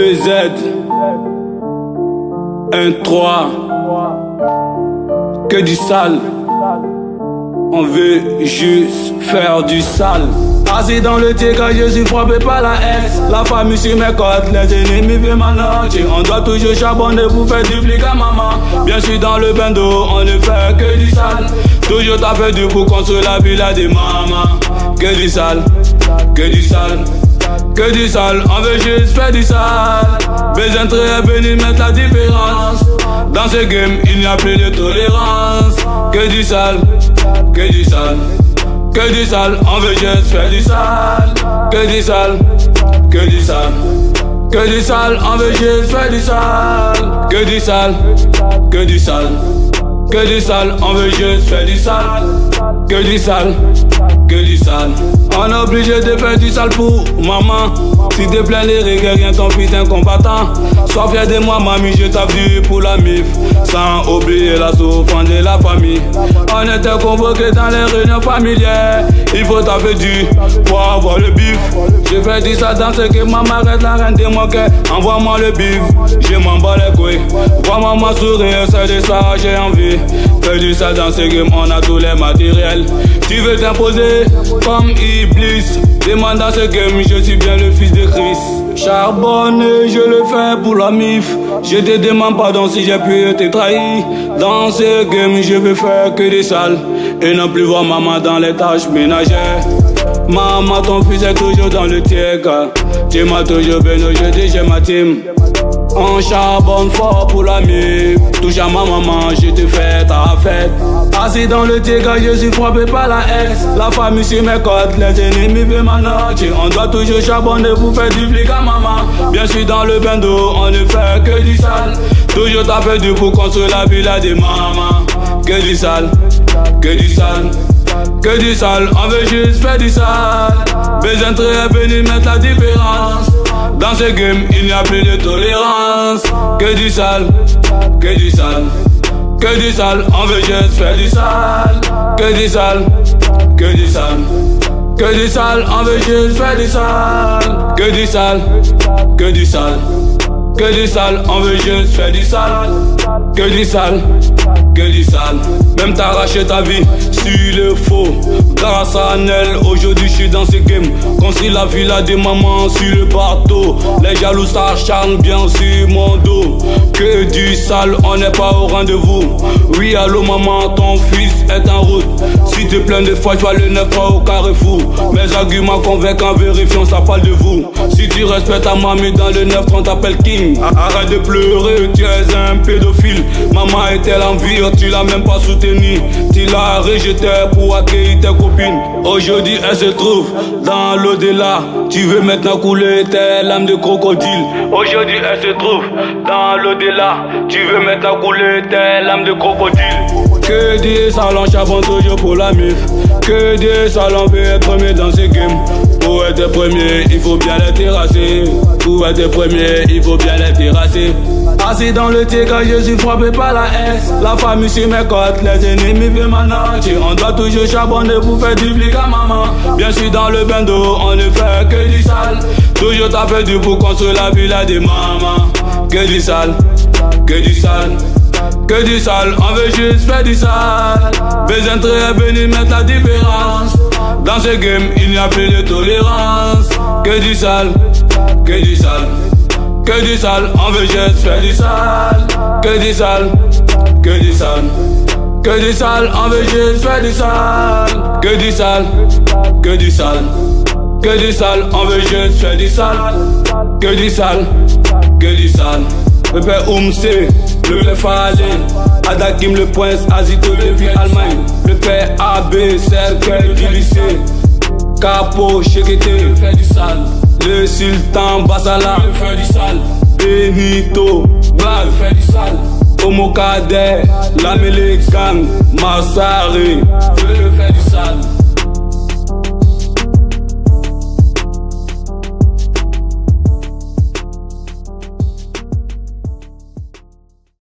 2Z 1-3. Que du sale. On veut juste faire du sale. Assis dans le Tigre, je suis frappé par la S. La famille sur mes côtes, les ennemis veulent m'annoncer. On doit toujours charbonner pour faire du flic à maman. Bien sûr dans le bain d'eau, on ne fait que du sale. Toujours taper du pour construire la villa des mamans. Que du sale, que du sale, que du sale. On veut juste faire du sale. Besoin de venir mettre la différence. Dans ce game, il n'y a plus de tolérance. Que du sale, que du sale, que du sale. On veut juste faire du sale. Que du sale, que du sale, que du sale. On veut juste faire du sale. Que du sale, que du sale, que du sale. On veut juste faire du sale. Que du sale, que du sale. On est obligé de faire du sale pour maman. Si t'es plein de rigueur, rien ton fils un combattant. Sois fier de moi, mamie, je t'ai vu pour la mif. Sans oublier la souffrance de la famille. On était convoqués dans les réunions familières. Il faut taper du pour avoir le bif. Je fais du sale dans ce que maman reste la reine de mon cœur. Envoie-moi le bif, je m'en bats les couilles. Vois maman sourire, c'est de ça j'ai envie. Fais du sale dans ce game, on a tous les matériels. Tu veux t'imposer comme Iblis. Demande dans ce game, je suis bien le fils de Christ. Charbonne, je le fais pour la mif. Je te demande pardon si j'ai pu te trahir. Dans ce game, je veux faire que des sales. Et non plus voir maman dans les tâches ménagères. Maman, ton fils est toujours dans le Tigre. Tu m'as toujours béni, je dis j'ai ma team. On charbonne fort pour la mif. Touche à ma maman, je te fais ta fête. Assis dans le Tigre, je suis frappé par la S. La famille sur mes côtes, les ennemis veulent m'annoncer. On doit toujours charbonner pour faire du flic à maman. Bien sûr dans le bain d'eau, on ne fait que du sale. Toujours taper du pour construire la villa des mamans. Que du sale, que du sale, que du sale. On veut juste faire du sale. Besoin de venir mettre la différence. Dans ce game, il n'y a plus de tolérance. Que du sale, que du sale, que du sale. On veut juste faire du sale. Que du sale, que du sale, que du sale. On veut juste faire du sale. Que du sale, que du sale, que du sale. On veut juste faire du sale. Que du sale, que du sale. Même t'arracher ta vie sur le faux. Grâce à Nel, aujourd'hui je suis dans ce game. Construis la villa des mamans sur le bateau. Les jaloux s'acharnent bien sur mon dos. Que du sale, on n'est pas au rendez-vous. Oui, allô maman, ton fils est en route. Si tu plains de fois, tu vas le 9 fois au carrefour. Mes arguments convainquent en vérifiant, ça parle de vous. Si tu respectes ta mamie dans le 9, on t'appelle King. Arrête de pleurer, tu es un pédophile. Maman est-elle en vie, tu l'as même pas soutenue. Tu l'as rejetée pour accueillir tes copines. Aujourd'hui elle se trouve dans l'au-delà. Tu veux maintenant couler tes larmes de crocodile. Aujourd'hui elle se trouve dans l'au-delà. Tu veux maintenant couler tes larmes de crocodile. Que des salons charbon toujours pour la mif. Que des salons veut être premier dans ce game. Pour être premier, il faut bien les terrasser. Pour être premier, il faut bien les terrasser. Assis dans le Tigre, je suis frappé par la S. La famille sur mes côtes, les ennemis veulent m'annoncer. On doit toujours charbonner pour faire du flic à maman. Bien sûr dans le bain d'eau, on ne fait que du sale. Toujours taper du pour construire la villa des mamans. Que du sale, que du sale, que du sale. On veut juste faire du sale. Besoin de venir mettre la différence. Dans ce game, il n'y a plus de tolérance. Que du sale, que du sale, que du sale. On veut juste faire du sale. Que du sale, que du sale, que du sale. On veut juste faire du sale. Que du sale, que du sale, que du sale. On veut juste faire du sale. Que du sale, que du sale. Le père Oumse, le père Fallé, Adakim le prince, Azito depuis Allemagne. Le père AB, cercle du lycée. Capo, Chekete, le fait du sale. Le sultan Basala, le fait du sale. Benito, Blag, le fait du sale. Homo Kader, la Gang, Massari,